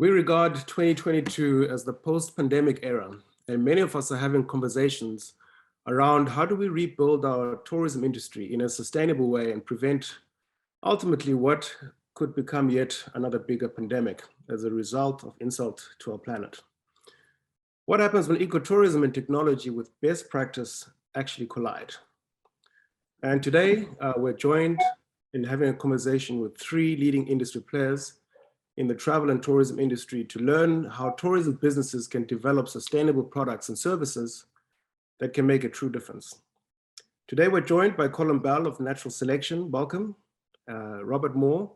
We regard 2022 as the post-pandemic era, and many of us are having conversations around how do we rebuild our tourism industry in a sustainable way and prevent ultimately what could become yet another bigger pandemic as a result of insult to our planet. What happens when ecotourism and technology with best practice actually collide? And today we're joined in having a conversation with three leading industry players in the travel and tourism industry to learn how tourism businesses can develop sustainable products and services that can make a true difference. Today, we're joined by Colin Bell of Natural Selection, welcome, Robert Moore,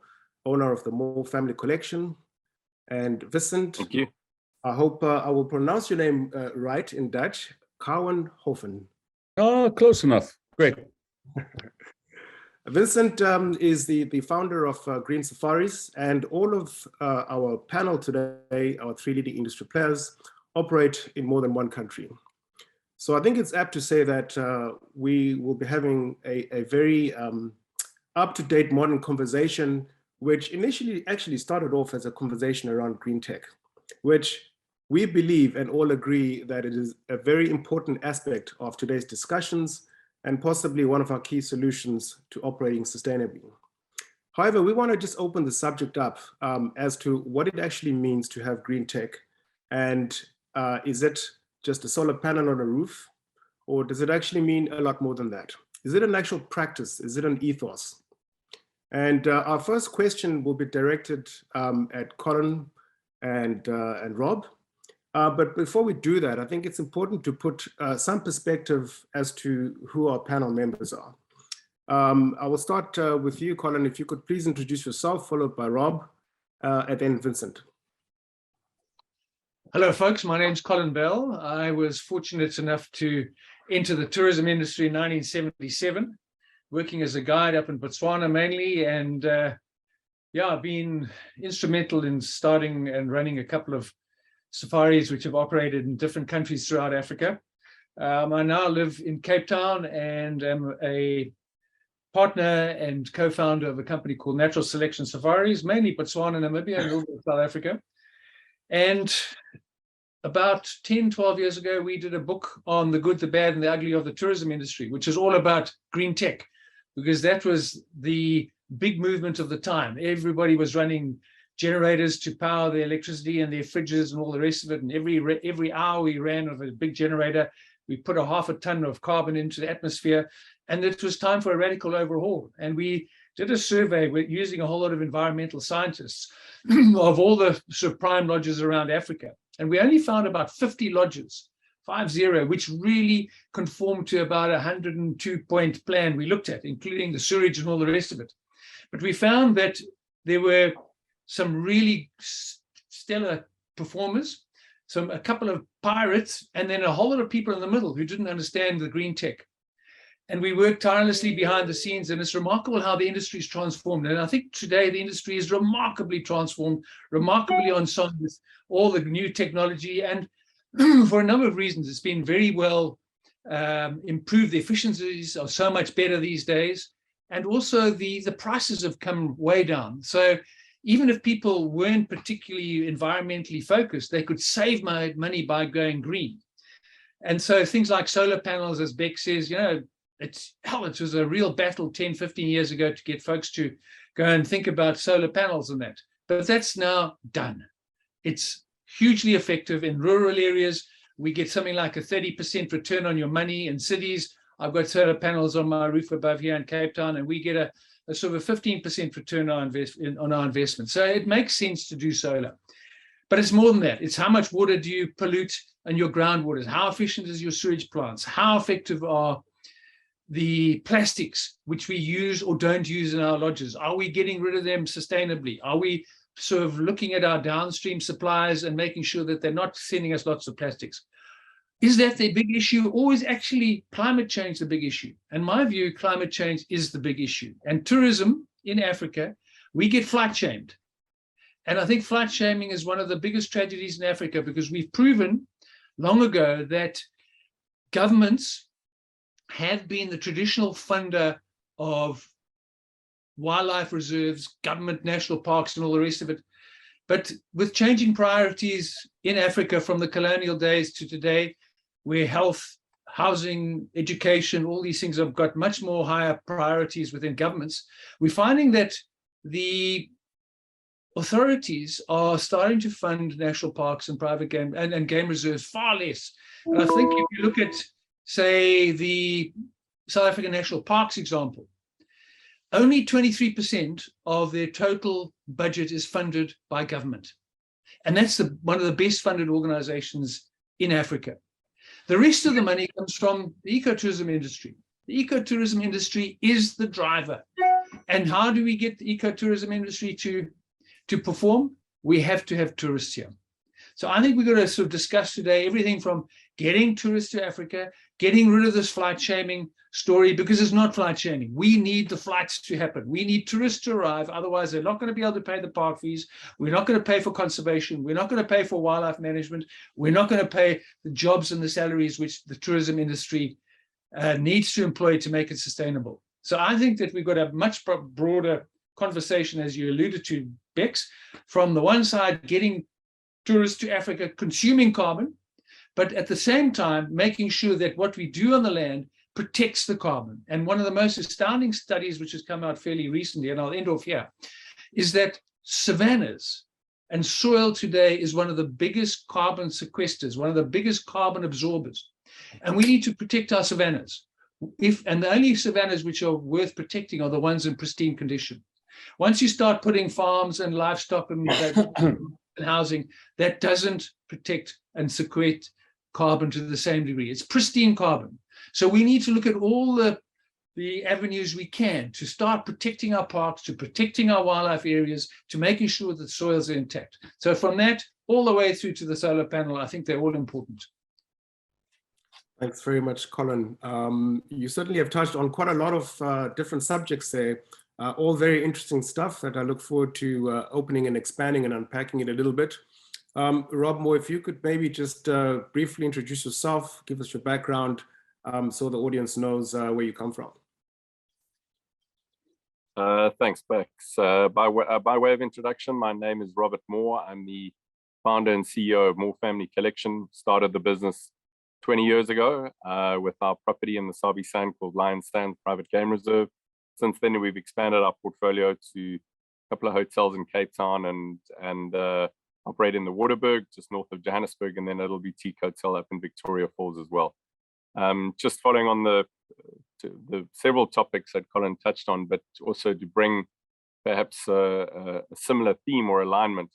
owner of the Moore Family Collection, and Vincent. Thank you. I hope I will pronounce your name right in Dutch, Kouwenhoven. Oh, close enough. Great. Vincent is the founder of Green Safaris, and all of our panel today, our three leading industry players, operate in more than one country. So I think it's apt to say that we will be having a very up-to-date modern conversation, which initially actually started off as a conversation around green tech, which we believe and all agree that it is a very important aspect of today's discussions and possibly one of our key solutions to operating sustainably. However, we want to just open the subject up as to what it actually means to have green tech. And is it just a solar panel on a roof? Or does it actually mean a lot more than that? Is it an actual practice? Is it an ethos? And our first question will be directed at Colin and Rob. But before we do that, I think it's important to put some perspective as to who our panel members are. I will start with you, Colin. If you could please introduce yourself, followed by Rob, and then Vincent. Hello, folks. My name's Colin Bell. I was fortunate enough to enter the tourism industry in 1977, working as a guide up in Botswana mainly. And yeah, I've been instrumental in starting and running a couple of safaris which have operated in different countries throughout Africa. I now live in Cape Town and am a partner and co-founder of a company called Natural Selection Safaris, mainly Botswana, Namibia, and a little bit of South Africa. And about 10, 12 years ago, we did a book on the good, the bad, and the ugly of the tourism industry, which is all about green tech, because that was the big movement of the time. Everybody was running generators to power their electricity and their fridges and all the rest of it. And every hour we ran of a big generator, we put a half a ton of carbon into the atmosphere, and it was time for a radical overhaul. And we did a survey using a whole lot of environmental scientists of all the sort of prime lodges around Africa. And we only found about 50 lodges, 50, which really conformed to about a 102-point plan we looked at, including the sewage and all the rest of it. But we found that there were some really stellar performers, a couple of pirates, and then a whole lot of people in the middle who didn't understand the green tech. And we worked tirelessly behind the scenes, and it's remarkable how the industry's transformed. And I think today the industry is remarkably transformed, remarkably on song with all the new technology. And for a number of reasons, it's been very well improved. The efficiencies are so much better these days. And also the prices have come way down. So even if people weren't particularly environmentally focused, they could save money by going green. And so things like solar panels, as Beck says, you know, it was a real battle 10, 15 years ago to get folks to go and think about solar panels and that. But that's now done. It's hugely effective in rural areas. We get something like a 30% return on your money. In cities, I've got solar panels on my roof above here in Cape Town, and we get a sort of a 15% return on our investment. So it makes sense to do solar. But it's more than that. It's how much water do you pollute in your groundwaters? How efficient is your sewage plants? How effective are the plastics which we use or don't use in our lodges? Are we getting rid of them sustainably? Are we sort of looking at our downstream suppliers and making sure that they're not sending us lots of plastics? Is that the big issue, or is actually climate change the big issue? In my view, climate change is the big issue. And tourism in Africa, we get flight shamed. And I think flight shaming is one of the biggest tragedies in Africa, because we've proven long ago that governments have been the traditional funder of wildlife reserves, government national parks, and all the rest of it. But with changing priorities in Africa from the colonial days to today, where health, housing, education, all these things have got much more higher priorities within governments, we're finding that the authorities are starting to fund national parks and private game and game reserves far less. And I think if you look at, say, the South African National Parks example, only 23% of their total budget is funded by government. And that's one of the best funded organizations in Africa. The rest of the money comes from the ecotourism industry. The ecotourism industry is the driver. And how do we get the ecotourism industry to perform? We have to have tourists here. So I think we're going to sort of discuss today everything from getting tourists to Africa, getting rid of this flight shaming story, because it's not flight shaming. We need the flights to happen. We need tourists to arrive. Otherwise, they're not going to be able to pay the park fees. We're not going to pay for conservation. We're not going to pay for wildlife management. We're not going to pay the jobs and the salaries which the tourism industry needs to employ to make it sustainable. So I think that we've got a much broader conversation, as you alluded to, Bex, from the one side, getting tourists to Africa consuming carbon, but at the same time, making sure that what we do on the land protects the carbon. And one of the most astounding studies, which has come out fairly recently, and I'll end off here, is that savannas and soil today is one of the biggest carbon sequesters, one of the biggest carbon absorbers. And we need to protect our savannas. And the only savannas which are worth protecting are the ones in pristine condition. Once you start putting farms and livestock and housing, that doesn't protect and sequester carbon to the same degree. It's pristine carbon. So we need to look at all the avenues we can to start protecting our parks, to protecting our wildlife areas, to making sure that soils are intact. So from that all the way through to the solar panel, I think they're all important. Thanks very much, Colin. You certainly have touched on quite a lot of different subjects there, all very interesting stuff that I look forward to opening and expanding and unpacking it a little bit. Rob Moore, if you could maybe just briefly introduce yourself, give us your background, so the audience knows where you come from. Thanks, Bex. By way of introduction, my name is Robert Moore. I'm the founder and CEO of Moore Family Collection. Started the business 20 years ago with our property in the Sabi Sand called Lion Sands Private Game Reserve. Since then, we've expanded our portfolio to a couple of hotels in Cape Town and operate in the Waterberg, just north of Johannesburg, and then a little boutique hotel up in Victoria Falls as well. Just following on the several topics that Colin touched on, but also to bring perhaps a similar theme or alignment.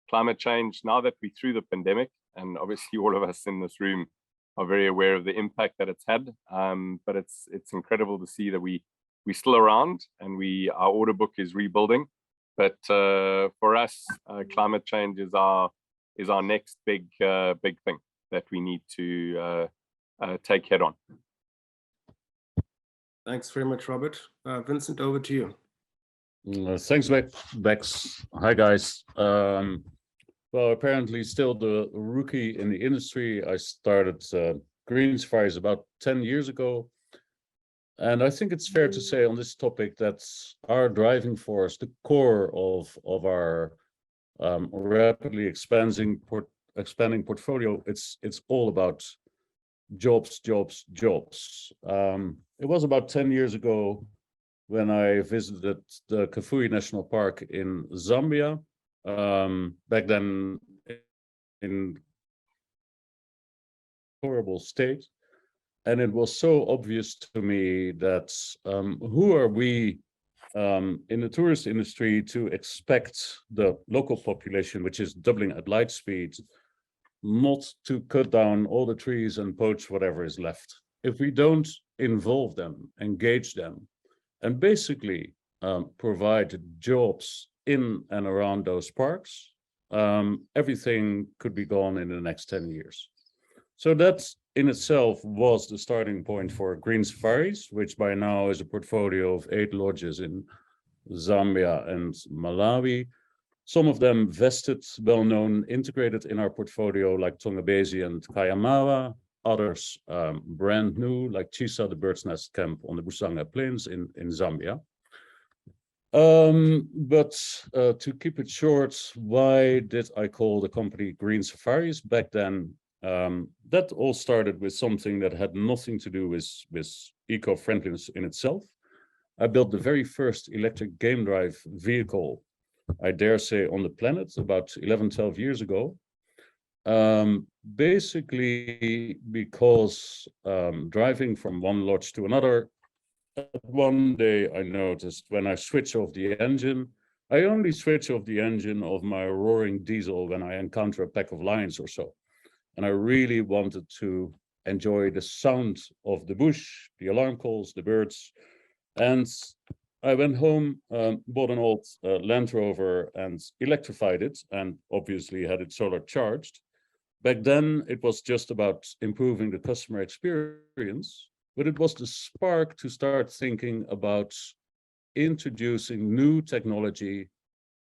Climate change, now that we're through the pandemic, and obviously all of us in this room are very aware of the impact that it's had, but it's incredible to see that we're still around and our order book is rebuilding. But for us, climate change is our next big thing that we need to take head on. Thanks very much, Robert. Vincent, over to you. Thanks, Bex. Hi, guys. Well, apparently still the rookie in the industry. I started Green Safaris about 10 years ago. And I think it's fair to say on this topic that our driving force, the core of our rapidly expanding portfolio, it's all about jobs, jobs, jobs. It was about 10 years ago when I visited the Kafue National Park in Zambia. Back then in horrible state. And it was so obvious to me that who are we in the tourist industry to expect the local population, which is doubling at light speed, not to cut down all the trees and poach whatever is left. If we don't involve them, engage them, and basically provide jobs in and around those parks, everything could be gone in the next 10 years. So that in itself was the starting point for Green Safaris, which by now is a portfolio of 8 lodges in Zambia and Malawi. Some of them vested, well-known, integrated in our portfolio, like Tongabezi and Kayamawa. Others brand new, like Chisa, the bird's nest camp on the Busanga Plains in Zambia. But to keep it short, why did I call the company Green Safaris back then? That all started with something that had nothing to do with eco-friendliness in itself. I built the very first electric game drive vehicle, I dare say, on the planet about 11, 12 years ago. Basically because driving from one lodge to another, one day I noticed when I switch off the engine, I only switch off the engine of my roaring diesel when I encounter a pack of lions or so. And I really wanted to enjoy the sound of the bush, the alarm calls, the birds. And I went home, bought an old Land Rover and electrified it, and obviously had it solar charged. Back then, it was just about improving the customer experience, but it was the spark to start thinking about introducing new technology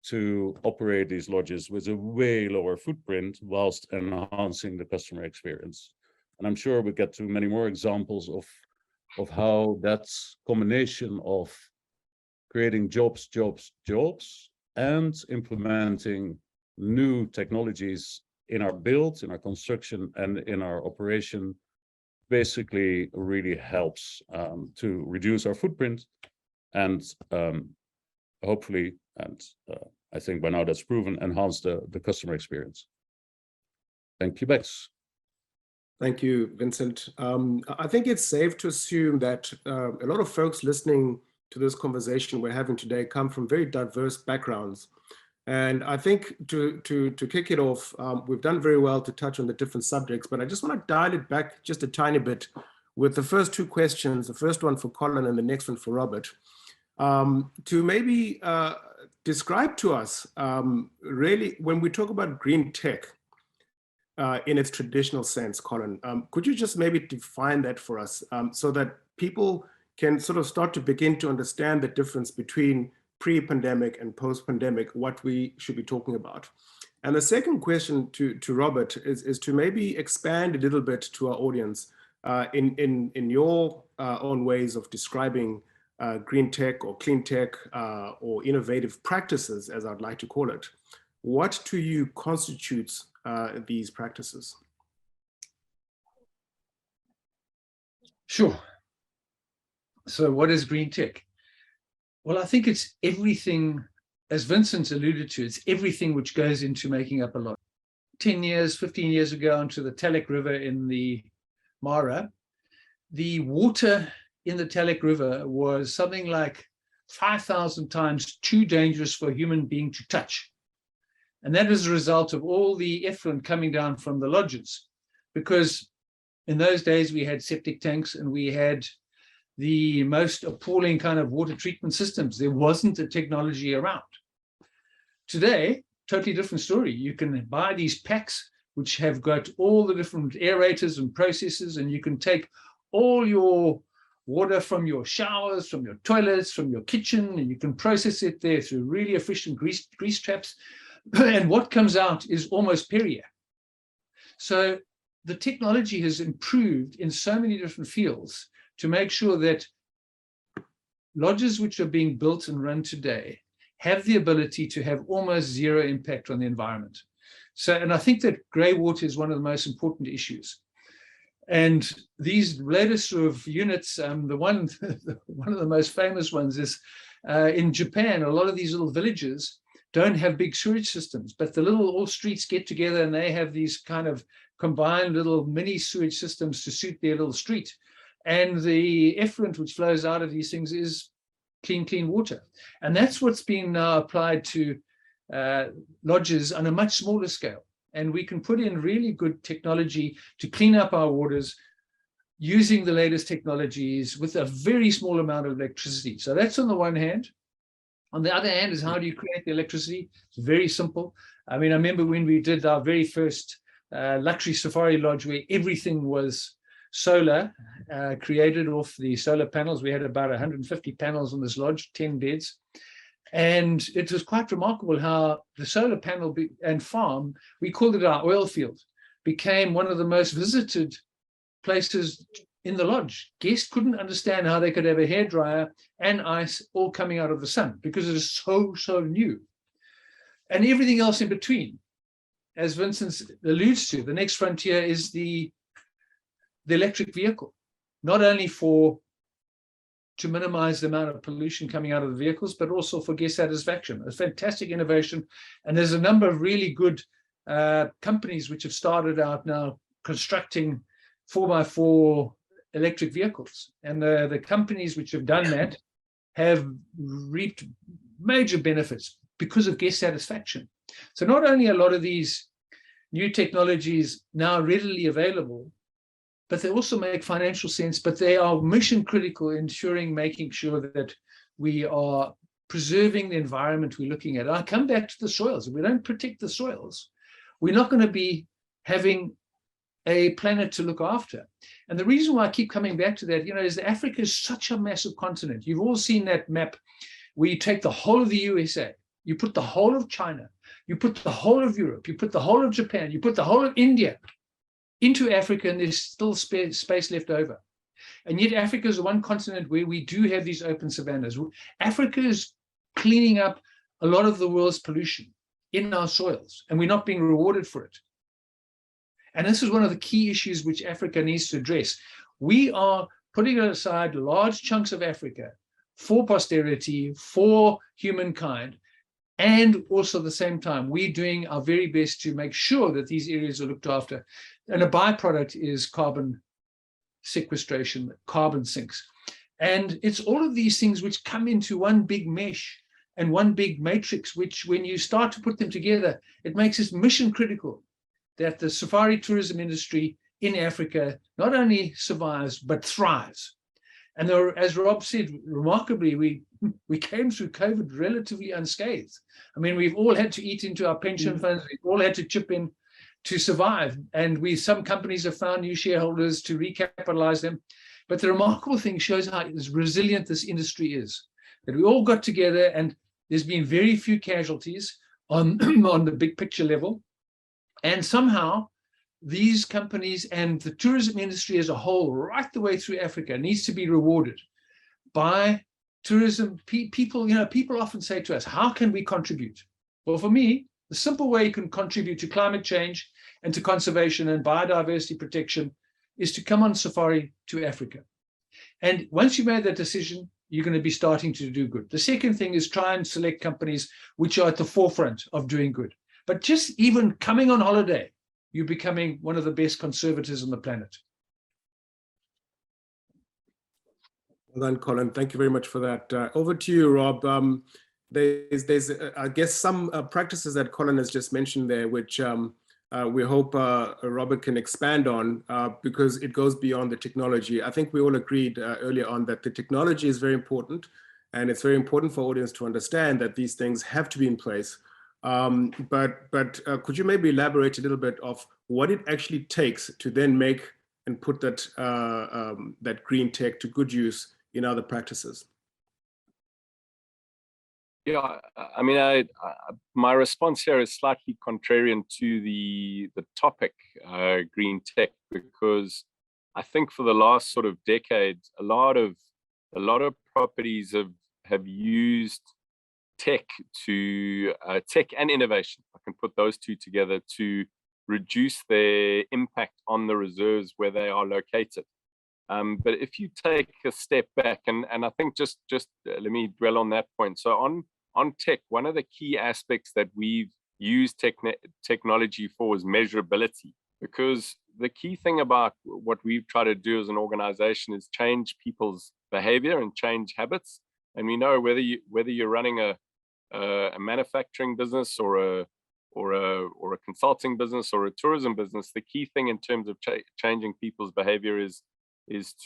to operate these lodges with a way lower footprint whilst enhancing the customer experience. And I'm sure we'll get to many more examples of how that combination of creating jobs, and implementing new technologies in our build, in our construction, and in our operation basically really helps to reduce our footprint and hopefully, and I think by now that's proven, enhance the customer experience. Thank you, Bex. Thank you, Vincent. I think it's safe to assume that a lot of folks listening to this conversation we're having today come from very diverse backgrounds. And I think to kick it off, we've done very well to touch on the different subjects, but I just want to dial it back just a tiny bit with the first two questions, the first one for Colin and the next one for Robert, to maybe describe to us, really, when we talk about green tech in its traditional sense, Colin, could you just maybe define that for us so that people can sort of start to begin to understand the difference between pre-pandemic and post-pandemic, what we should be talking about? And the second question to Robert is to maybe expand a little bit to our audience in your own ways of describing green tech or clean tech or innovative practices, as I'd like to call it. What to you constitutes these practices? Sure. So what is green tech? Well, I think it's everything, as Vincent alluded to, it's everything which goes into making up a lodge. 10 years, 15 years ago, onto the Talek River in the Mara, the water in the Talek River was something like 5,000 times too dangerous for a human being to touch. And that is a result of all the effluent coming down from the lodges, because in those days we had septic tanks and we had the most appalling kind of water treatment systems. There wasn't a technology around. Today, totally different story. You can buy these packs which have got all the different aerators and processes, and you can take all your water from your showers, from your toilets, from your kitchen, and you can process it there through really efficient grease traps. And what comes out is almost Perrier. So the technology has improved in so many different fields to make sure that lodges which are being built and run today have the ability to have almost zero impact on the environment. So, and I think that grey water is one of the most important issues. And these latest sort of units, one of the most famous ones is in Japan. A lot of these little villages don't have big sewage systems, but the little all streets get together and they have these kind of combined little mini sewage systems to suit their little street. And the effluent which flows out of these things is clean water. And that's what's being now applied to lodges on a much smaller scale. And we can put in really good technology to clean up our waters using the latest technologies with a very small amount of electricity. So that's on the one hand. On the other hand is, how do you create the electricity? It's very simple. I mean, I remember when we did our very first luxury safari lodge where everything was solar, created off the solar panels. We had about 150 panels on this lodge, 10 beds. And it was quite remarkable how the solar panel and farm, we called it our oil field, became one of the most visited places in the lodge. Guests couldn't understand how they could have a hairdryer and ice all coming out of the sun because it is so new. And everything else in between. As Vincent alludes to, the next frontier is the electric vehicle, not only to minimize the amount of pollution coming out of the vehicles, but also for guest satisfaction. It's fantastic innovation. And there's a number of really good companies which have started out now constructing 4x4 electric vehicles. And the companies which have done that have reaped major benefits because of guest satisfaction. So not only a lot of these new technologies now readily available, but they also make financial sense, but they are mission critical, making sure that we are preserving the environment we're looking at. I come back to the soils. If we don't protect the soils, we're not going to be having a planet to look after. And the reason why I keep coming back to that, is that Africa is such a massive continent. You've all seen that map where you take the whole of the USA, you put the whole of China, you put the whole of Europe, you put the whole of Japan, you put the whole of India into Africa, and there's still space left over. And yet Africa is the one continent where we do have these open savannas. Africa is cleaning up a lot of the world's pollution in our soils, and we're not being rewarded for it. And this is one of the key issues which Africa needs to address. We are putting aside large chunks of Africa for posterity, for humankind, and also at the same time, we're doing our very best to make sure that these areas are looked after. And a byproduct is carbon sequestration, carbon sinks. And it's all of these things which come into one big mesh and one big matrix, which when you start to put them together, it makes it mission critical that the safari tourism industry in Africa not only survives, but thrives. And there, as Rob said, remarkably, we came through COVID relatively unscathed. I mean, we've all had to eat into our pension funds. We've all had to chip in to survive. And some companies have found new shareholders to recapitalize them. But the remarkable thing shows how resilient this industry is, that we all got together and there's been very few casualties on the big picture level. And somehow these companies and the tourism industry as a whole, right the way through Africa, needs to be rewarded by tourism. People often say to us, how can we contribute? Well, for me, the simple way you can contribute to climate change and to conservation and biodiversity protection is to come on safari to Africa. And once you've made that decision, you're going to be starting to do good. The second thing is try and select companies which are at the forefront of doing good. But just even coming on holiday, you're becoming one of the best conservators on the planet. Well done, Colin. Thank you very much for that. Over to you, Rob. There's I guess, some practices that Colin has just mentioned there, which we hope Robert can expand on because it goes beyond the technology. I think we all agreed earlier on that the technology is very important, and it's very important for audience to understand that these things have to be in place. But could you maybe elaborate a little bit of what it actually takes to then make and put that that green tech to good use in other practices? Yeah, I mean, my response here is slightly contrarian to the topic, green tech, because I think for the last sort of decade, a lot of properties have used tech and innovation. I can put those two together to reduce their impact on the reserves where they are located. But if you take a step back, and I think just let me dwell on that point. So on tech, one of the key aspects that we've used technology for is measurability, because the key thing about what we've tried to do as an organization is change people's behavior and change habits. And we know whether you're running a manufacturing business or a consulting business or a tourism business, the key thing in terms of changing people's behavior is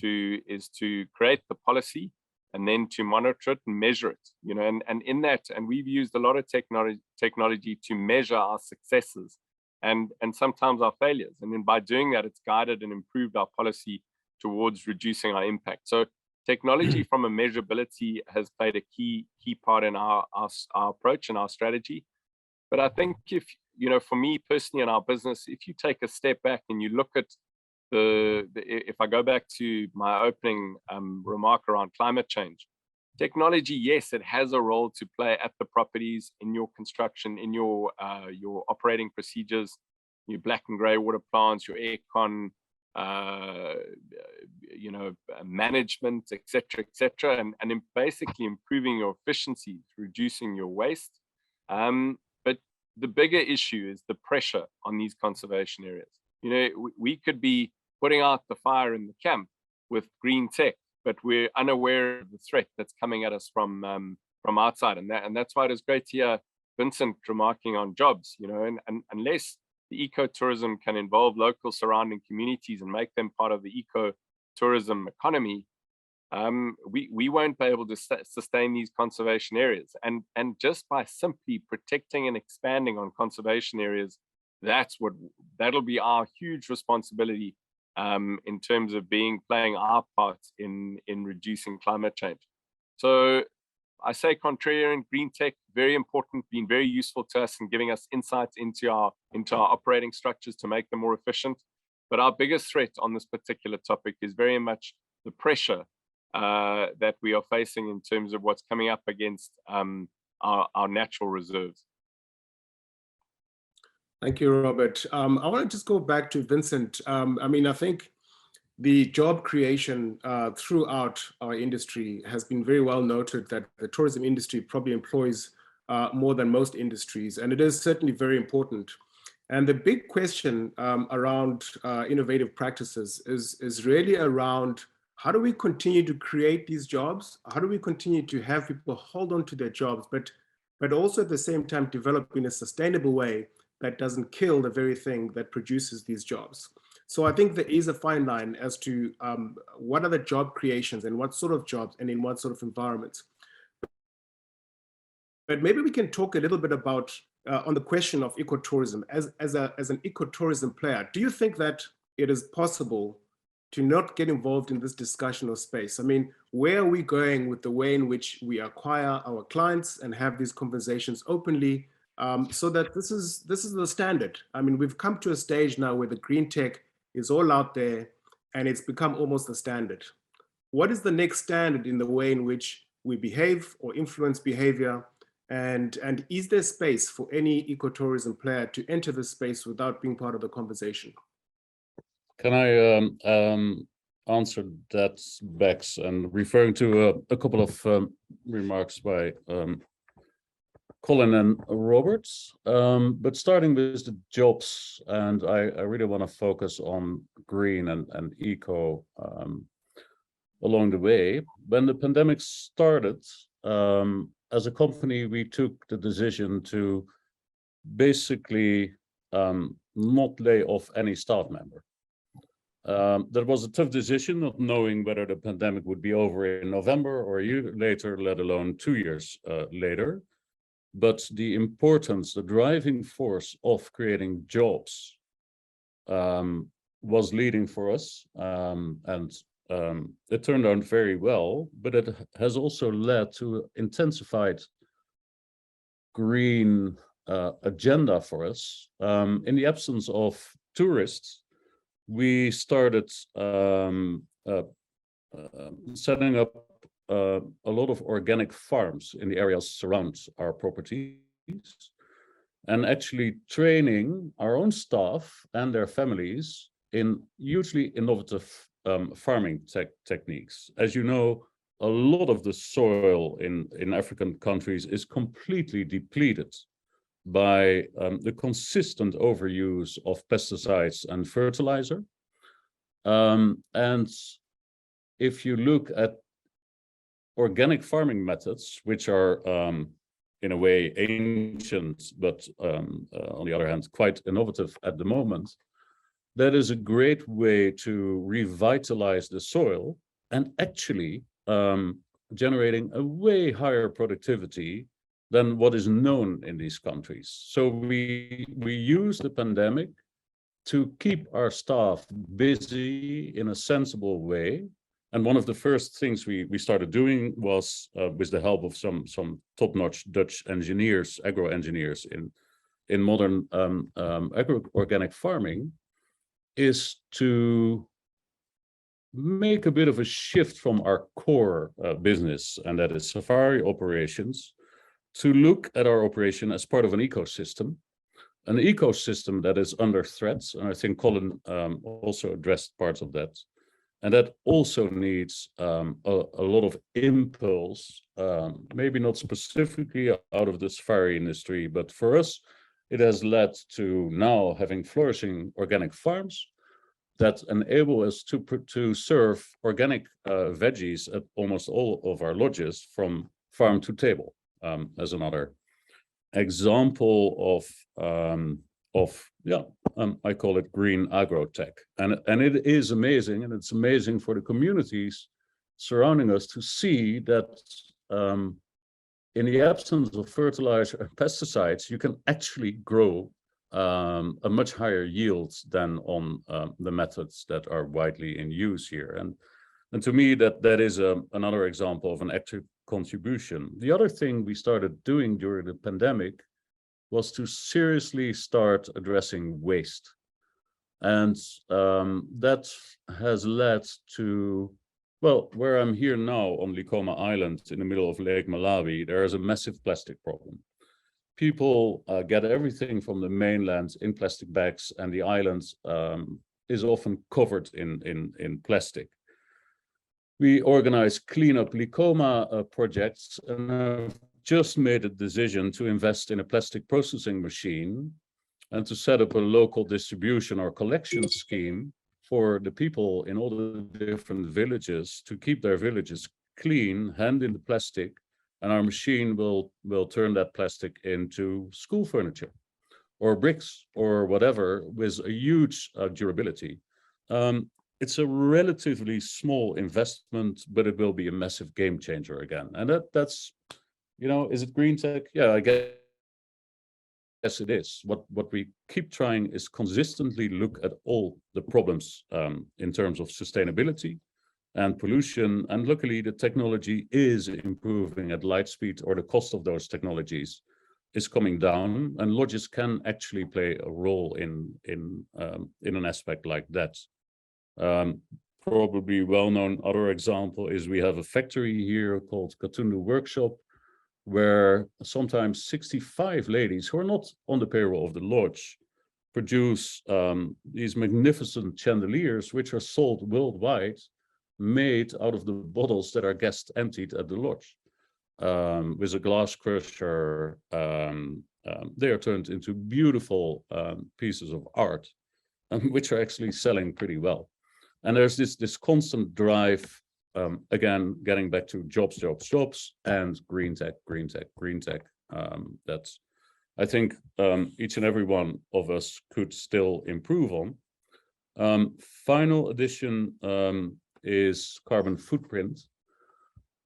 to create the policy and then to monitor it and measure it, and in that, and we've used a lot of technology to measure our successes and sometimes our failures. And then by doing that, it's guided and improved our policy towards reducing our impact. So technology from a measurability has played a key part in our approach and our strategy. But I think if, for me personally in our business, if you take a step back and you look at if I go back to my opening remark around climate change, technology, yes, it has a role to play at the properties, in your construction, in your operating procedures, your black and gray water plants, your aircon, management, etc., and in basically improving your efficiency, reducing your waste. But the bigger issue is the pressure on these conservation areas. We could be putting out the fire in the camp with green tech, but we're unaware of the threat that's coming at us from outside, and that's why it is great to hear Vincent remarking on jobs. And unless the ecotourism can involve local surrounding communities and make them part of the ecotourism economy, we won't be able to sustain these conservation areas. And just by simply protecting and expanding on conservation areas, that'll be our huge responsibility in terms of playing our part in reducing climate change. So I say contrarian, green tech, very important, been very useful to us in giving us insights into our operating structures to make them more efficient. But our biggest threat on this particular topic is very much the pressure that we are facing in terms of what's coming up against our natural reserves. Thank you, Robert. I want to just go back to Vincent. I think the job creation throughout our industry has been very well noted, that the tourism industry probably employs more than most industries, and it is certainly very important. And the big question around innovative practices is really around, how do we continue to create these jobs? How do we continue to have people hold on to their jobs, but also at the same time develop in a sustainable way that doesn't kill the very thing that produces these jobs? So I think there is a fine line as to what are the job creations and what sort of jobs and in what sort of environments. But maybe we can talk a little bit about on the question of ecotourism. As an ecotourism player, do you think that it is possible to not get involved in this discussion or space? Where are we going with the way in which we acquire our clients and have these conversations openly, so that this is the standard? We've come to a stage now where the green tech is all out there and it's become almost the standard. What is the next standard in the way in which we behave or influence behavior? And is there space for any ecotourism player to enter the space without being part of the conversation? Can I answer that, Bex, and referring to a couple of remarks by Colin and Roberts, but starting with the jobs, and I really want to focus on green and eco along the way. When the pandemic started, as a company, we took the decision to basically not lay off any staff member. That was a tough decision, not knowing whether the pandemic would be over in November or a year later, let alone 2 years later. But the importance, the driving force of creating jobs was leading for us, and it turned out very well, but it has also led to intensified green agenda for us. In the absence of tourists, we started setting up a lot of organic farms in the areas surround our properties, and actually training our own staff and their families in hugely innovative farming techniques. As you know, a lot of the soil in African countries is completely depleted by the consistent overuse of pesticides and fertilizer. And if you look at organic farming methods, which are in a way ancient, but on the other hand, quite innovative at the moment, that is a great way to revitalize the soil and actually generating a way higher productivity than what is known in these countries. So we use the pandemic to keep our staff busy in a sensible way. And one of the first things we started doing was, with the help of some top-notch Dutch engineers, agro engineers in modern agro-organic farming, is to make a bit of a shift from our core business, and that is safari operations, to look at our operation as part of an ecosystem that is under threats. And I think Colin also addressed parts of that. And that also needs a lot of impulse, maybe not specifically out of the safari industry, but for us, it has led to now having flourishing organic farms that enable us to serve organic veggies at almost all of our lodges from farm to table, as another example I call it green agrotech, and it is amazing, and it's amazing for the communities surrounding us to see that in the absence of fertilizer and pesticides, you can actually grow a much higher yield than on the methods that are widely in use here. And to me, that is another example of an active contribution. The other thing we started doing during the pandemic was to seriously start addressing waste. And that has led to, well, where I'm here now on Likoma Island in the middle of Lake Malawi, there is a massive plastic problem. People get everything from the mainland in plastic bags, and the island is often covered in plastic. We organize cleanup Likoma projects, and have just made a decision to invest in a plastic processing machine and to set up a local distribution or collection scheme for the people in all the different villages to keep their villages clean, hand in the plastic, and our machine will turn that plastic into school furniture or bricks or whatever with a huge durability. It's a relatively small investment, but it will be a massive game changer again. And that's, you know, is it green tech? Yeah, I guess it is. What we keep trying is consistently look at all the problems in terms of sustainability and pollution. And luckily, the technology is improving at light speed, or the cost of those technologies is coming down, and lodges can actually play a role in an aspect like that. Probably well-known other example is we have a factory here called Katundu Workshop, where sometimes 65 ladies who are not on the payroll of the lodge produce these magnificent chandeliers, which are sold worldwide, made out of the bottles that our guests emptied at the lodge. With a glass crusher, they are turned into beautiful pieces of art, which are actually selling pretty well. And there's this constant drive, again, getting back to jobs, and green tech. That's, I think, each and every one of us could still improve on. Final addition is carbon footprint.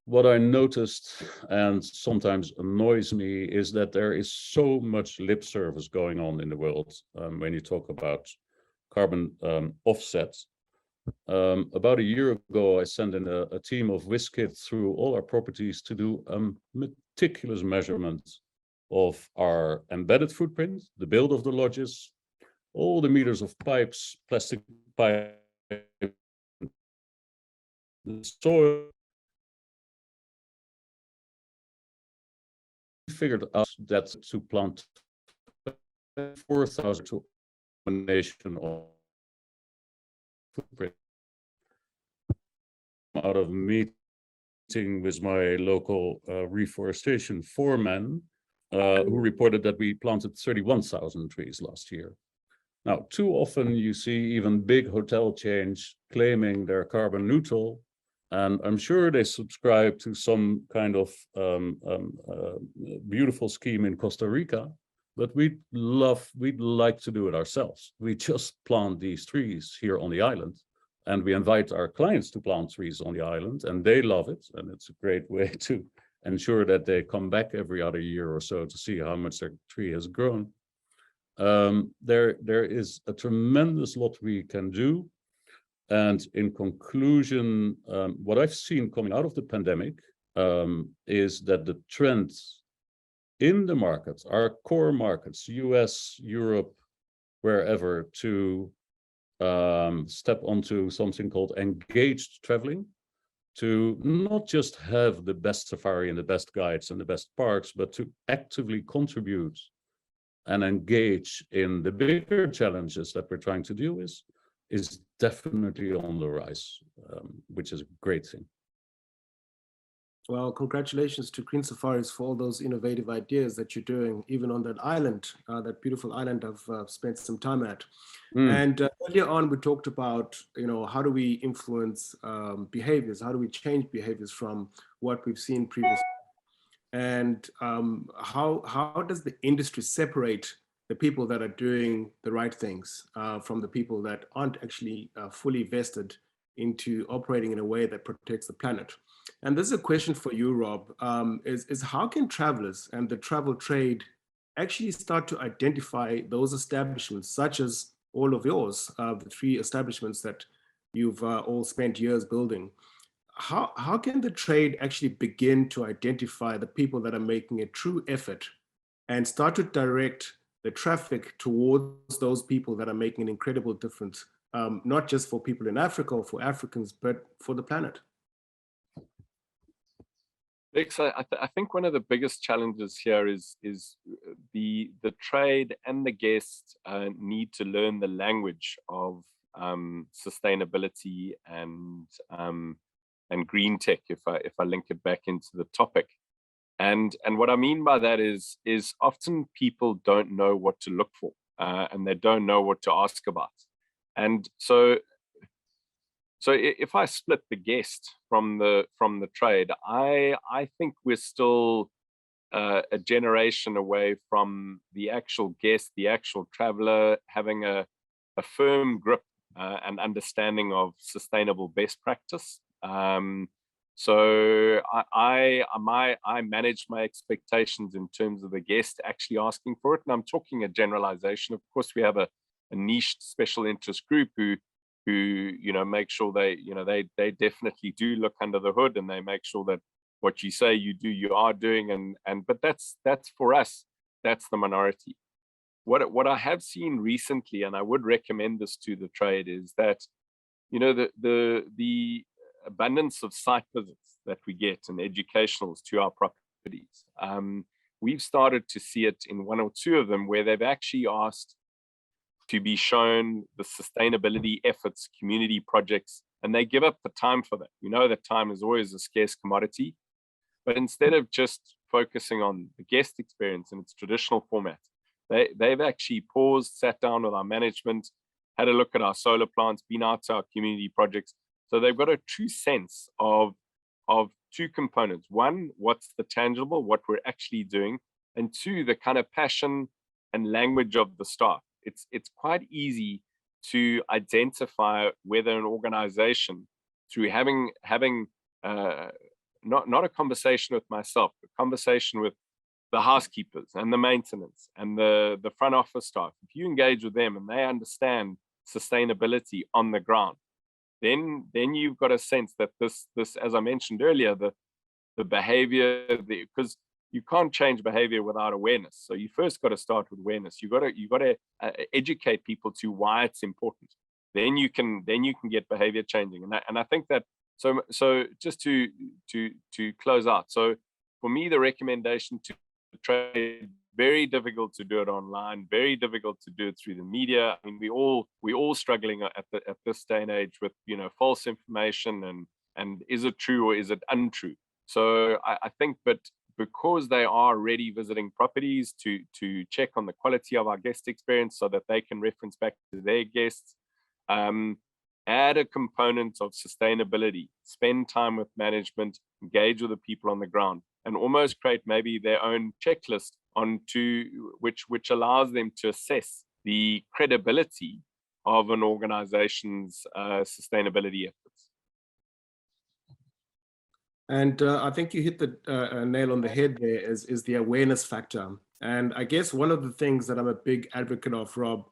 What I noticed, and sometimes annoys me, is that there is so much lip service going on in the world when you talk about carbon offsets. About a year ago, I sent in a team of WizKids through all our properties to do meticulous measurement of our embedded footprint, the build of the lodges, all the meters of pipes, plastic pipe, the soil. We figured out that to plant 4,000 to a combination of footprint. Out of meeting with my local reforestation foreman, who reported that we planted 31,000 trees last year. Now, too often you see even big hotel chains claiming they're carbon neutral, and I'm sure they subscribe to some kind of beautiful scheme in Costa Rica, but we'd like to do it ourselves. We just plant these trees here on the island, and we invite our clients to plant trees on the island, and they love it. And it's a great way to ensure that they come back every other year or so to see how much their tree has grown. There is a tremendous lot we can do. And in conclusion, what I've seen coming out of the pandemic is that the trend in the markets, our core markets, US, Europe, wherever, to step onto something called engaged traveling, to not just have the best safari and the best guides and the best parks, but to actively contribute and engage in the bigger challenges that we're trying to deal with, is definitely on the rise, which is a great thing. Well, congratulations to Green Safaris for all those innovative ideas that you're doing, even on that island, that beautiful island I've spent some time at. And earlier on, we talked about, how do we influence behaviors? How do we change behaviors from what we've seen previously? And how does the industry separate the people that are doing the right things from the people that aren't actually fully vested into operating in a way that protects the planet? And this is a question for you, Rob, is how can travelers and the travel trade actually start to identify those establishments, such as all of yours, the 3 establishments that you've all spent years building? How can the trade actually begin to identify the people that are making a true effort and start to direct the traffic towards those people that are making an incredible difference, not just for people in Africa or for Africans, but for the planet? Lex, I think one of the biggest challenges here is the trade and the guests need to learn the language of sustainability and green tech, if I link it back into the topic. And what I mean by that is often people don't know what to look for, and they don't know what to ask about. And so if I split the guest from the trade, I think we're still a generation away from the actual guest, the actual traveler, having a firm grip and understanding of sustainable best practice. So I manage my expectations in terms of the guest actually asking for it, and I'm talking a generalization. Of course, we have a niche special interest group who make sure they definitely do look under the hood, and they make sure that what you say you do, you are doing, but that's for us, that's the minority. What I have seen recently, and I would recommend this to the trade, is that the abundance of site visits that we get and educationals to our properties. We've started to see it in 1 or 2 of them where they've actually asked to be shown the sustainability efforts, community projects, and they give up the time for that. That time is always a scarce commodity, but instead of just focusing on the guest experience in its traditional format, they've actually paused, sat down with our management, had a look at our solar plants, been out to our community projects. So they've got a true sense of 2 components. 1, what's the tangible, what we're actually doing, and 2, the kind of passion and language of the staff. It's quite easy to identify whether an organization, through having not a conversation with myself, a conversation with the housekeepers and the maintenance and the front office staff. If you engage with them and they understand sustainability on the ground, then you've got a sense that this, as I mentioned earlier, the behavior, because you can't change behavior without awareness. So you first got to start with awareness. You got to educate people to why it's important. Then you can get behavior changing. And I think that so just to close out. So for me, the recommendation to trade, very difficult to do it online, very difficult to do it through the media. I mean, we all struggling at this day and age with false information and is it true or is it untrue? So I think, but because they are already visiting properties to check on the quality of our guest experience so that they can reference back to their guests, add a component of sustainability, spend time with management, engage with the people on the ground, and almost create maybe their own checklist which allows them to assess the credibility of an organization's sustainability efforts. And I think you hit the nail on the head there, is the awareness factor. And I guess one of the things that I'm a big advocate of, Rob,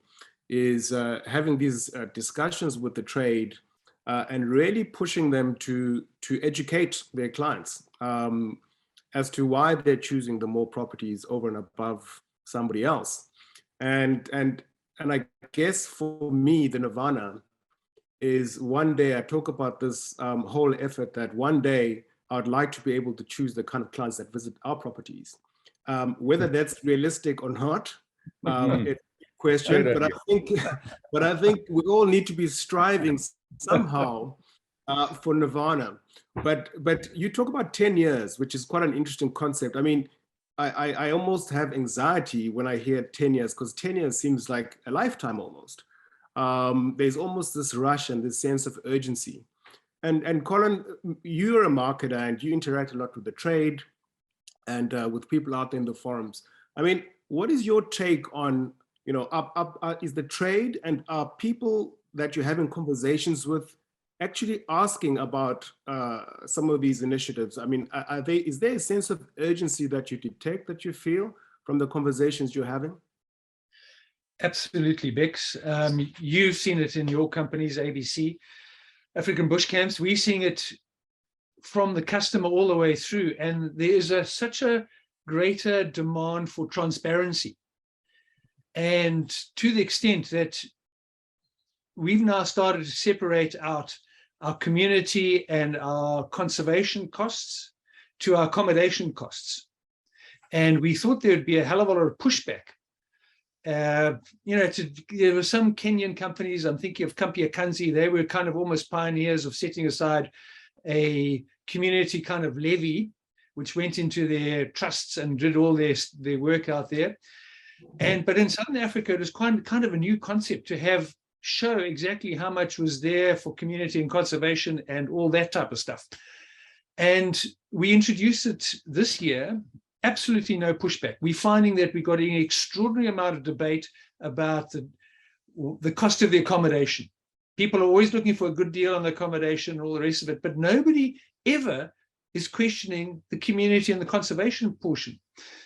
is having these discussions with the trade and really pushing them to educate their clients as to why they're choosing the more properties over and above somebody else. And I guess for me, the nirvana is one day I talk about this whole effort that one day I would like to be able to choose the kind of clients that visit our properties. Whether that's realistic or not, it's a question, but I think we all need to be striving somehow for nirvana. But you talk about 10 years, which is quite an interesting concept. I mean, I almost have anxiety when I hear 10 years, because 10 years seems like a lifetime almost. There's almost this rush and this sense of urgency. And Colin, you're a marketer and you interact a lot with the trade and with people out there in the forums. I mean, what is your take on, is the trade and are people that you're having conversations with actually asking about some of these initiatives? I mean, is there a sense of urgency that you detect, that you feel from the conversations you're having? Absolutely, Bex. You've seen it in your companies, ABC, African Bush Camps. We're seeing it from the customer all the way through. And there's such a greater demand for transparency. And to the extent that we've now started to separate out our community and our conservation costs to our accommodation costs. And we thought there would be a hell of a lot of pushback. There were some Kenyan companies, I'm thinking of Kampia Kanzi, they were kind of almost pioneers of setting aside a community kind of levy, which went into their trusts and did all their work out there. But in Southern Africa, it was kind of a new concept to show exactly how much was there for community and conservation and all that type of stuff. And we introduced it this year. Absolutely no pushback. We're finding that we got an extraordinary amount of debate about the cost of the accommodation. People are always looking for a good deal on the accommodation and all the rest of it, but nobody ever is questioning the community and the conservation portion.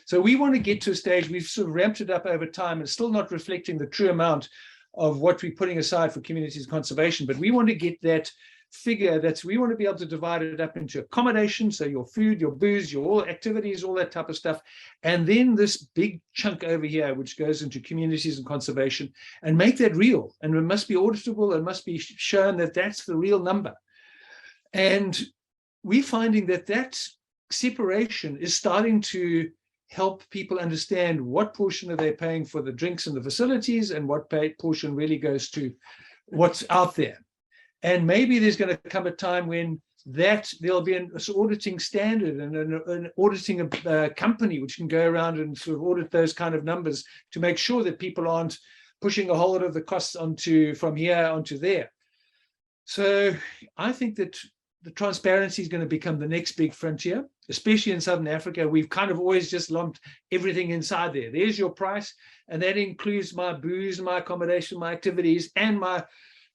So we want to get to a stage, we've sort of ramped it up over time and still not reflecting the true amount of what we're putting aside for communities conservation, but we want to get that figure we want to be able to divide it up into accommodation, so your food, your booze, your all activities, all that type of stuff, and then this big chunk over here which goes into communities and conservation, and make that real. And it must be auditable and must be shown that that's the real number. And we're finding that separation is starting to help people understand what portion are they paying for the drinks and the facilities and what portion really goes to what's out there. And maybe there's going to come a time when there'll be an auditing standard and an auditing company which can go around and sort of audit those kind of numbers to make sure that people aren't pushing a whole lot of the costs from here onto there. So I think that the transparency is going to become the next big frontier, especially in Southern Africa. We've kind of always just lumped everything inside there. There's your price, and that includes my booze, my accommodation, my activities, and my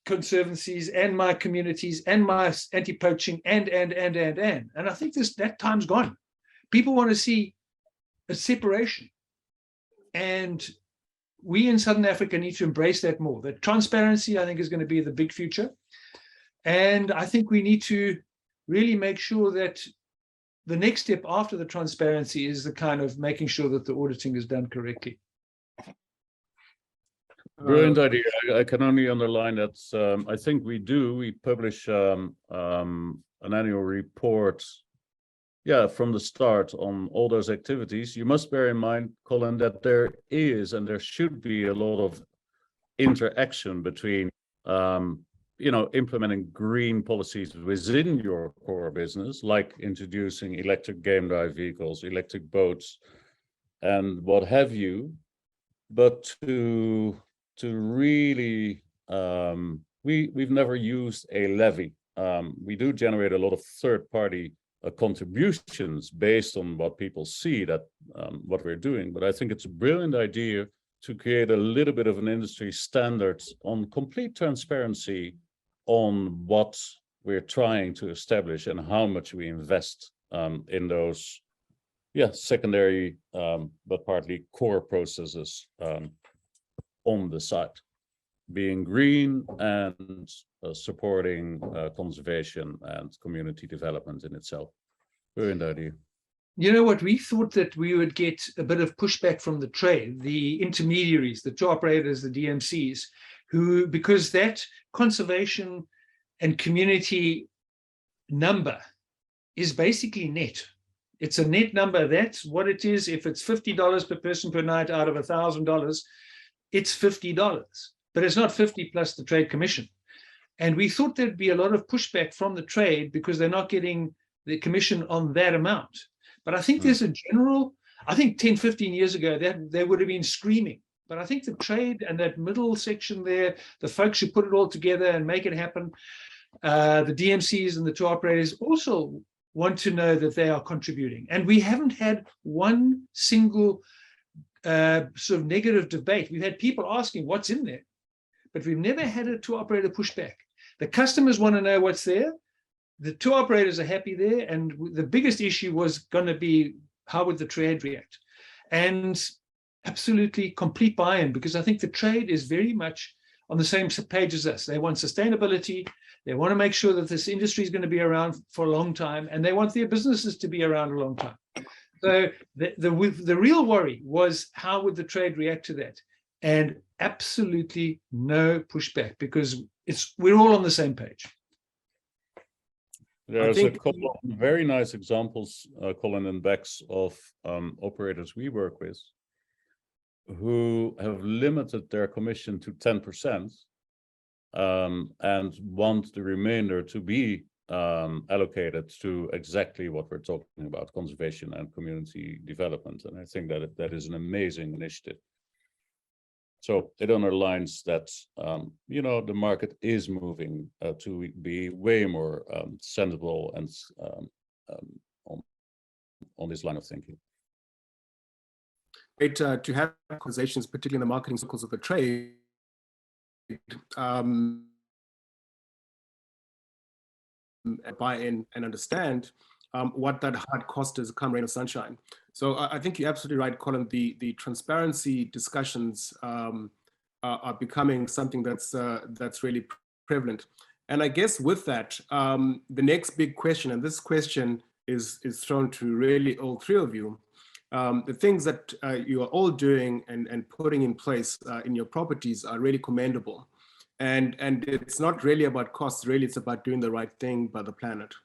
conservancies and my communities and my anti-poaching and I think that time's gone. People want to see a separation, and we in Southern Africa need to embrace that more. That transparency, I think, is going to be the big future, and I think we need to really make sure that the next step after the transparency is the kind of making sure that the auditing is done correctly. Brilliant idea. I can only underline that I think we publish an annual report, from the start on all those activities. You must bear in mind, Colin, that there is and there should be a lot of interaction between implementing green policies within your core business, like introducing electric game drive vehicles, electric boats, and what have you, but to really, we've never used a levy. We do generate a lot of third-party contributions based on what people see that what we're doing. But I think it's a brilliant idea to create a little bit of an industry standard on complete transparency on what we're trying to establish and how much we invest in those, secondary but partly core processes on the site, being green and supporting conservation and community development in itself. Brilliant idea. You know what, we thought that we would get a bit of pushback from the trade, the intermediaries, the tour operators, the DMCs, who, because that conservation and community number is basically net. It's a net number. That's what it is. If it's $50 per person per night out of $1,000, it's $50, but it's not 50 plus the trade commission. And we thought there'd be a lot of pushback from the trade because they're not getting the commission on that amount. But I think there's a general, I think 10, 15 years ago, that they would have been screaming. But I think the trade and that middle section there, the folks who put it all together and make it happen, the DMCs and the tour operators also want to know that they are contributing. And we haven't had one single sort of negative debate. We've had people asking what's in there, but we've never had a tour operator pushback. The customers want to know what's there. The tour operators are happy there. And the biggest issue was going to be, how would the trade react? And absolutely complete buy-in, because I think the trade is very much on the same page as us. They want sustainability. They want to make sure that this industry is going to be around for a long time, and they want their businesses to be around a long time. So the real worry was, how would the trade react to that? And absolutely no pushback, because we're all on the same page. There's a couple of very nice examples, Colin and Bex, of operators we work with who have limited their commission to 10%. And want the remainder to be allocated to exactly what we're talking about, conservation and community development. And I think that that is an amazing initiative. So it underlines that, the market is moving to be way more sensible and on this line of thinking. Great to have conversations, particularly in the marketing circles of the trade, buy in and understand what that hard cost is come rain or sunshine. So I think you're absolutely right, Colin. The transparency discussions are becoming something that's really prevalent. And I guess with that, the next big question, and this question is thrown to really all three of you, the things that you are all doing and putting in place in your properties are really commendable. And it's not really about costs, really it's about doing the right thing by the planet.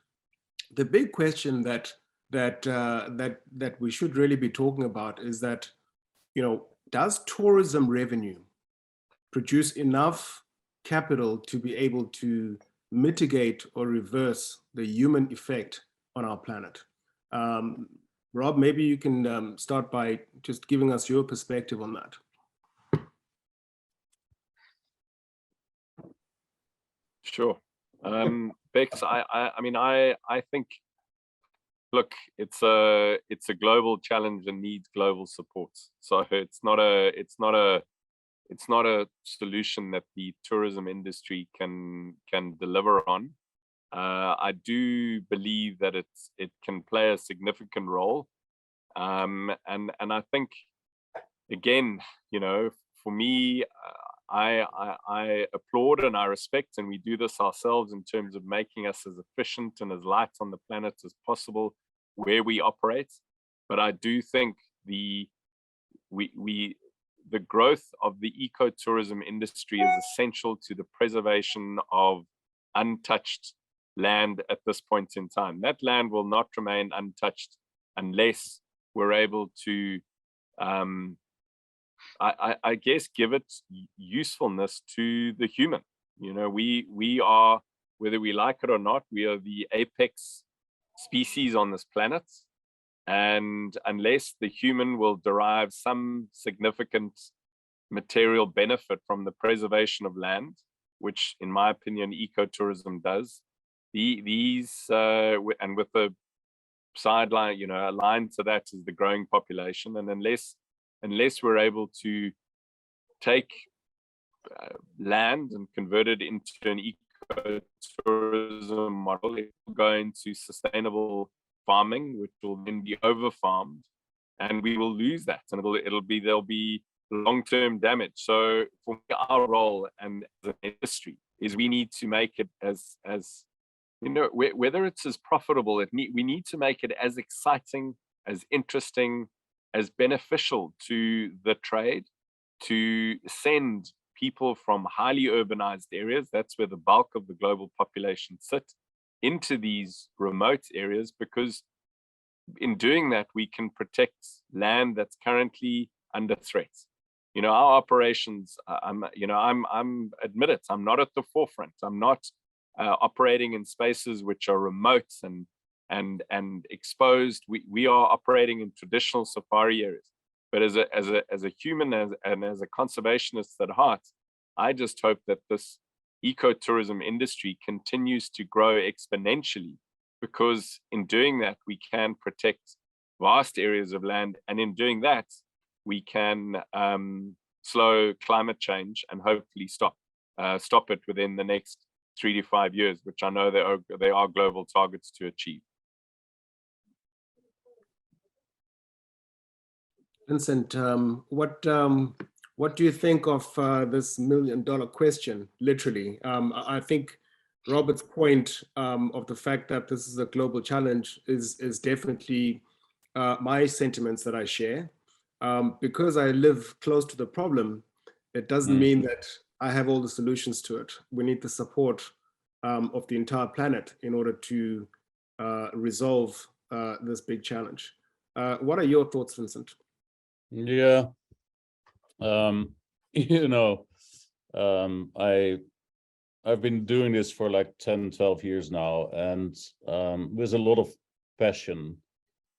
The big question that we should really be talking about is that, does tourism revenue produce enough capital to be able to mitigate or reverse the human effect on our planet? Rob, maybe you can start by just giving us your perspective on that. Sure. Bex, I think, look, it's a global challenge and needs global support. So it's not a solution that the tourism industry can deliver on. I do believe that it can play a significant role. And I think, again, for me, I applaud and I respect, and we do this ourselves in terms of making us as efficient and as light on the planet as possible where we operate. But I do think the growth of the ecotourism industry is essential to the preservation of untouched land at this point in time. That land will not remain untouched unless we're able to I guess give it usefulness to the human. We are, whether we like it or not, we are the apex species on this planet. And unless the human will derive some significant material benefit from the preservation of land, which in my opinion, ecotourism does, and with the sideline, aligned to that is the growing population. And unless we're able to take land and convert it into an ecotourism model, it will go into sustainable farming, which will then be over-farmed, and we will lose that, and there'll be long-term damage. So for me, our role and as an industry is we need to make it as whether it's as profitable, we need to make it as exciting as interesting, as beneficial to the trade to send people from highly urbanized areas, that's where the bulk of the global population sit, into these remote areas, because in doing that, we can protect land that's currently under threat. You know, our operations, I'm admit it, I'm not at the forefront. I'm not operating in spaces which are remote and exposed. We are operating in traditional safari areas. But as a human and as a conservationist at heart, I just hope that this ecotourism industry continues to grow exponentially, because in doing that, we can protect vast areas of land. And in doing that, we can slow climate change and hopefully stop it within the next 3 to 5 years, which I know there are global targets to achieve. Vincent, what do you think of this $1 million question, literally? I think Robert's point of the fact that this is a global challenge is definitely my sentiments that I share. Because I live close to the problem, it doesn't mean that I have all the solutions to it. We need the support of the entire planet in order to resolve this big challenge. What are your thoughts, Vincent? Yeah, you know, I've been doing this for like 10, 12 years now, and with a lot of passion,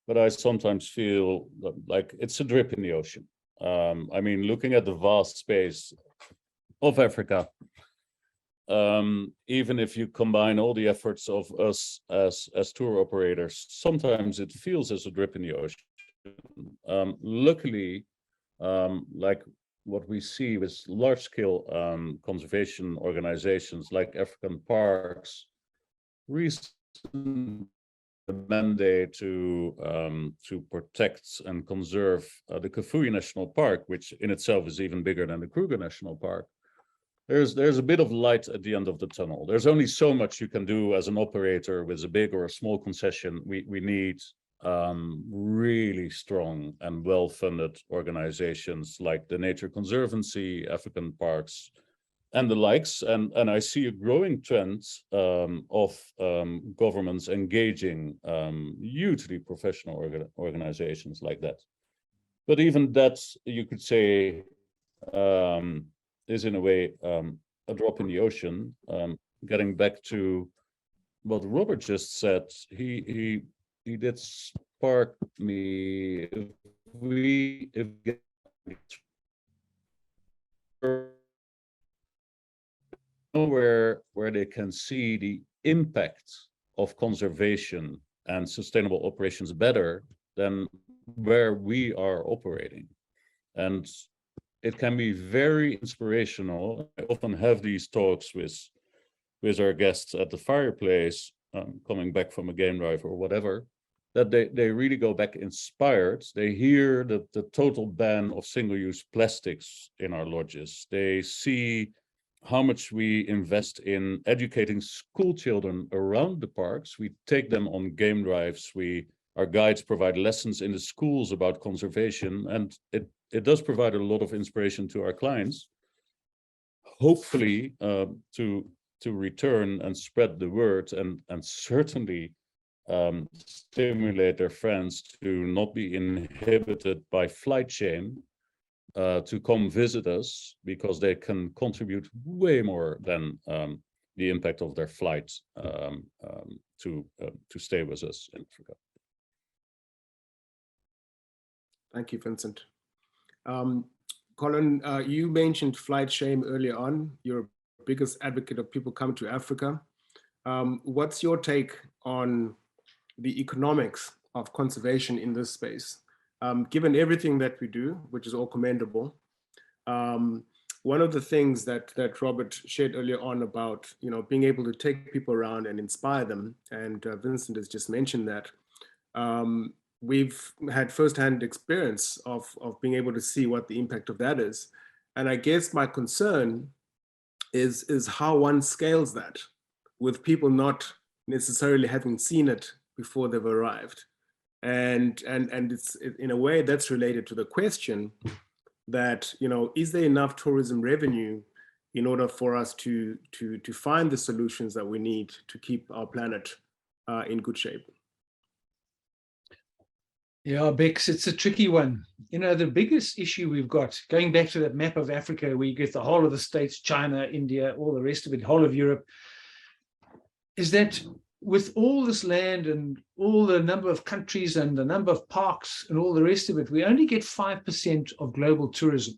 but I sometimes feel like it's a drip in the ocean. I mean, looking at the vast space of Africa, even if you combine all the efforts of us as tour operators, sometimes it feels as a drip in the ocean. Luckily, like what we see with large-scale conservation organizations like African Parks, recent mandate to protect and conserve the Kafue National Park, which in itself is even bigger than the Kruger National Park. There's a bit of light at the end of the tunnel. There's only so much you can do as an operator with a big or a small concession. We need really strong and well-funded organizations like the Nature Conservancy, African Parks, and the likes. And I see a growing trend of governments engaging hugely professional organizations like that. But even that, you could say, is in a way a drop in the ocean. Getting back to what Robert just said, he did spark me. If where they can see the impact of conservation and sustainable operations better than where we are operating. And it can be very inspirational. I often have these talks with our guests at the fireplace, coming back from a game drive or whatever, that they really go back inspired. They hear the total ban of single-use plastics in our lodges. They see how much we invest in educating school children around the parks. We take them on game drives. Our guides provide lessons in the schools about conservation, and it does provide a lot of inspiration to our clients, hopefully to return and spread the word, and certainly stimulate their friends to not be inhibited by flight shame, to come visit us, because they can contribute way more than the impact of their flight to stay with us in Africa. Thank you, Vincent. Colin, you mentioned flight shame earlier on. You're a biggest advocate of people coming to Africa. What's your take on the economics of conservation in this space? Given everything that we do, which is all commendable, one of the things that Robert shared earlier on about, being able to take people around and inspire them, and Vincent has just mentioned that, we've had firsthand experience of being able to see what the impact of that is. And I guess my concern is how one scales that with people not necessarily having seen it before they've arrived. And it's in a way that's related to the question that, is there enough tourism revenue in order for us to find the solutions that we need to keep our planet in good shape? Yeah, Bex, it's a tricky one. The biggest issue we've got, going back to that map of Africa, where you get the whole of the States, China, India, all the rest of it, whole of Europe, is that with all this land and all the number of countries and the number of parks and all the rest of it, we only get 5% of global tourism.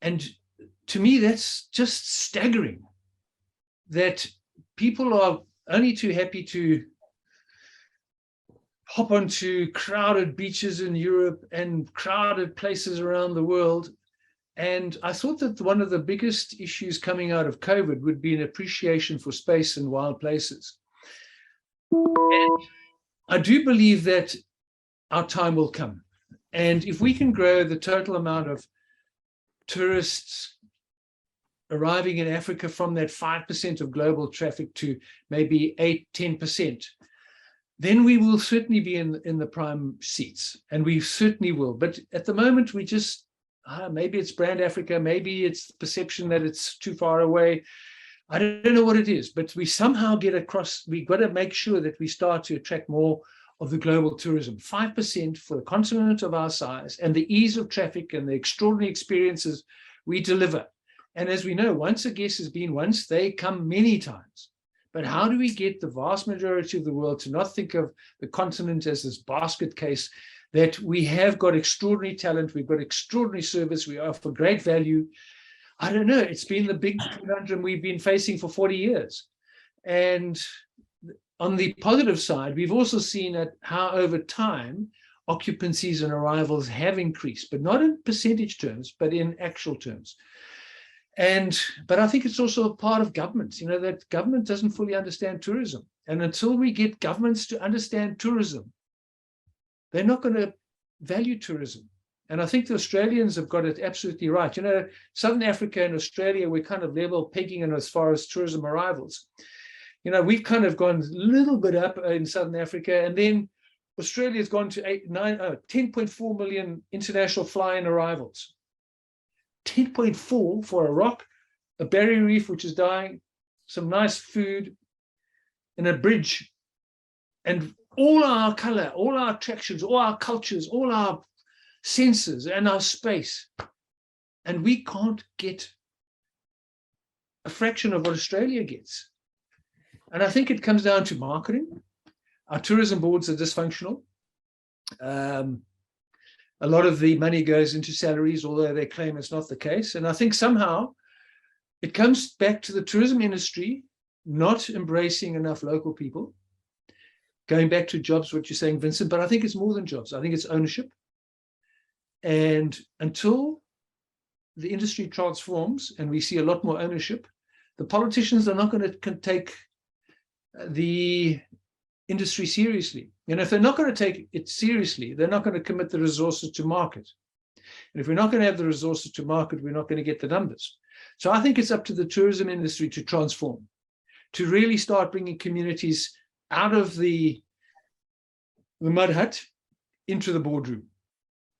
And to me, that's just staggering, that people are only too happy to hop onto crowded beaches in Europe and crowded places around the world. And I thought that one of the biggest issues coming out of COVID would be an appreciation for space and wild places. And I do believe that our time will come. And if we can grow the total amount of tourists arriving in Africa from that 5% of global traffic to maybe 8-10%, then we will certainly be in the prime seats, and we certainly will. But at the moment, we just, maybe it's brand Africa, maybe it's the perception that it's too far away. I don't know what it is, but we somehow get across, we've got to make sure that we start to attract more of the global tourism. 5% for a continent of our size, and the ease of traffic and the extraordinary experiences we deliver. And as we know, once a guest has been once, they come many times. But how do we get the vast majority of the world to not think of the continent as this basket case, that we have got extraordinary talent, we've got extraordinary service, we offer great value? I don't know, it's been the big conundrum we've been facing for 40 years. And on the positive side, we've also seen how over time, occupancies and arrivals have increased, but not in percentage terms, but in actual terms. But I think it's also a part of government, that government doesn't fully understand tourism. And until we get governments to understand tourism, they're not going to value tourism. And I think the Australians have got it absolutely right. Southern Africa and Australia, we're kind of level pegging in as far as tourism arrivals. We've kind of gone a little bit up in Southern Africa, and then Australia's gone to 10.4 million international fly-in arrivals. 10.4 for a rock, a barrier reef which is dying, some nice food, and a bridge, and all our color, all our attractions, all our cultures, all our senses and our space. And we can't get a fraction of what Australia gets. And I think it comes down to marketing. Our tourism boards are dysfunctional. A lot of the money goes into salaries, although they claim it's not the case. And I think somehow it comes back to the tourism industry not embracing enough local people. Going back to jobs, what you're saying, Vincent, but I think it's more than jobs. I think it's ownership. And until the industry transforms and we see a lot more ownership, the politicians are not going to take the industry seriously. If they're not going to take it seriously, they're not going to commit the resources to market. And if we're not going to have the resources to market, we're not going to get the numbers. So I think it's up to the tourism industry to transform, to really start bringing communities out of the mud hut into the boardroom,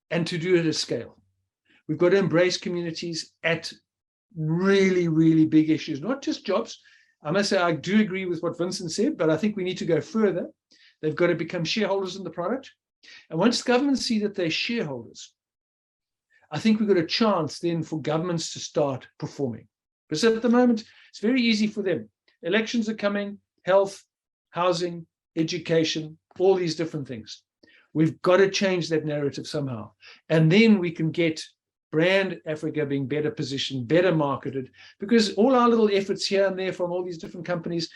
and to do it at scale. We've got to embrace communities at really, really big issues, not just jobs. I must say, I do agree with what Vincent said, but I think we need to go further. They've got to become shareholders in the product. And once governments see that they're shareholders, I think we've got a chance then for governments to start performing. Because at the moment, it's very easy for them. Elections are coming, health, housing, education, all these different things. We've got to change that narrative somehow. And then we can get brand Africa being better positioned, better marketed, because all our little efforts here and there from all these different companies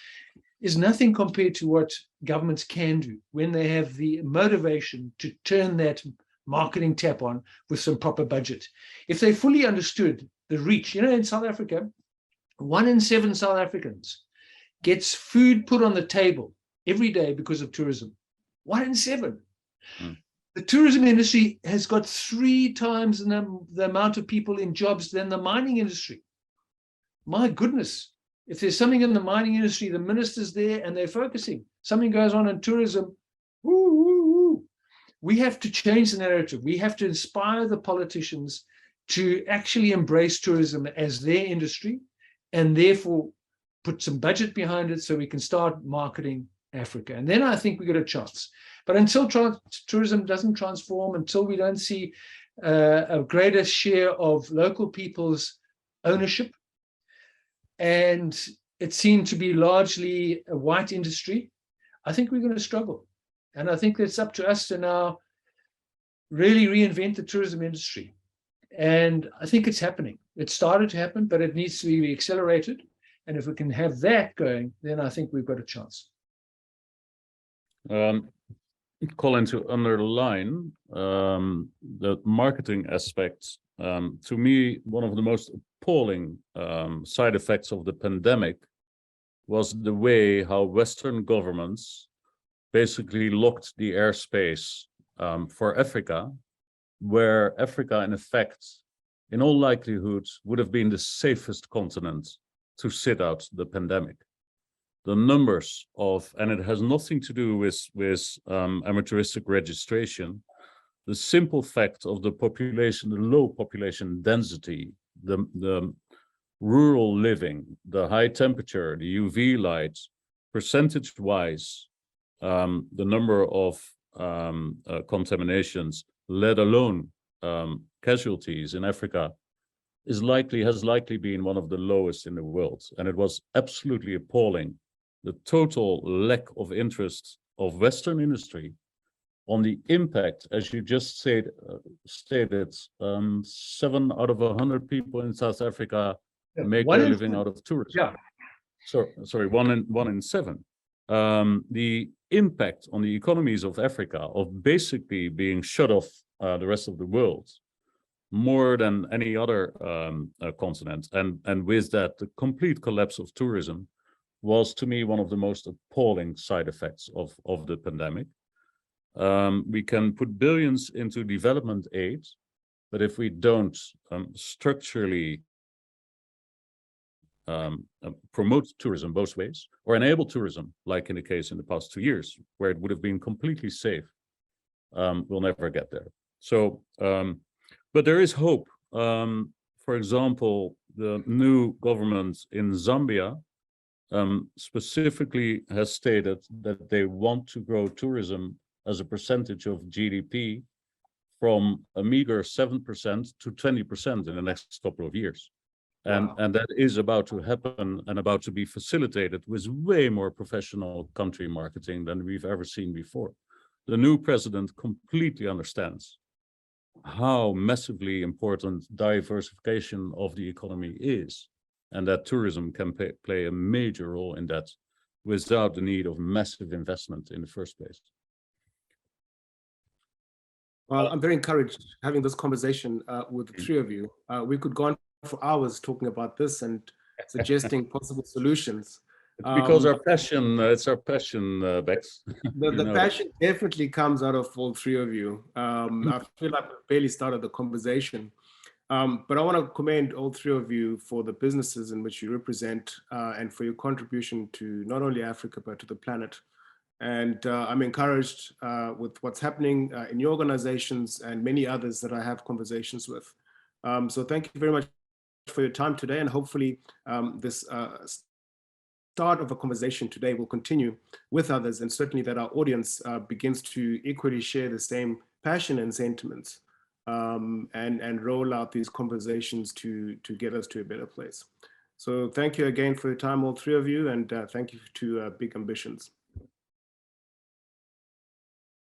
is nothing compared to what governments can do when they have the motivation to turn that marketing tap on with some proper budget. If they fully understood the reach, in South Africa, 1 in 7 South Africans gets food put on the table every day because of tourism. 1 in 7. The tourism industry has got 3 times the amount of people in jobs than the mining industry. My goodness, if there's something in the mining industry, the minister's there and they're focusing. Something goes on in tourism, We have to change the narrative. We have to inspire the politicians to actually embrace tourism as their industry, and therefore put some budget behind it so we can start marketing Africa. And then I think we got a chance. But until tourism doesn't transform, until we don't see a greater share of local people's ownership, and it seemed to be largely a white industry, I think we're going to struggle. And I think it's up to us to now really reinvent the tourism industry. And I think it's happening. It started to happen, but it needs to be accelerated. And if we can have that going, then I think we've got a chance. Colin, to underline the marketing aspects, to me, one of the most appalling side effects of the pandemic was the way how Western governments basically locked the airspace for Africa, where Africa, in effect, in all likelihood, would have been the safest continent to sit out the pandemic. The numbers of, and it has nothing to do with amateuristic registration, the simple fact of the population, the low population density, the rural living, the high temperature, the UV lights, percentage-wise, the number of contaminations, let alone casualties in Africa, has likely been one of the lowest in the world. And it was absolutely appalling, the total lack of interest of Western industry on the impact, as you just stated, 7 out of 100 people in South Africa make their living out of tourism. Yeah. Sorry, one in 7. The impact on the economies of Africa of basically being shut off the rest of the world more than any other continent, and with that, the complete collapse of tourism was, to me, one of the most appalling side effects of the pandemic. We can put billions into development aid, but if we don't structurally promote tourism both ways, or enable tourism, like in the case in the past 2 years, where it would have been completely safe, we'll never get there. So, but there is hope. For example, the new government in Zambia specifically has stated that they want to grow tourism as a percentage of GDP from a meager 7% to 20% in the next couple of years. And, Wow. and that is about to happen and about to be facilitated with way more professional country marketing than we've ever seen before. The new president completely understands how massively important diversification of the economy is, and that tourism can play a major role in that without the need of massive investment in the first place. Well, I'm very encouraged having this conversation with the three of you. We could go on for hours talking about this and suggesting possible solutions. It's because our passion, it's our passion, Bex. The passion definitely comes out of all three of you. I feel like we barely started the conversation. But I want to commend all three of you for the businesses in which you represent and for your contribution to not only Africa, but to the planet. And I'm encouraged with what's happening in your organizations and many others that I have conversations with. So thank you very much for your time today. And hopefully this start of a conversation today will continue with others, and certainly that our audience begins to equally share the same passion and sentiments and roll out these conversations to get us to a better place. So thank you again for your time, all three of you, and thank you to Big Ambitions.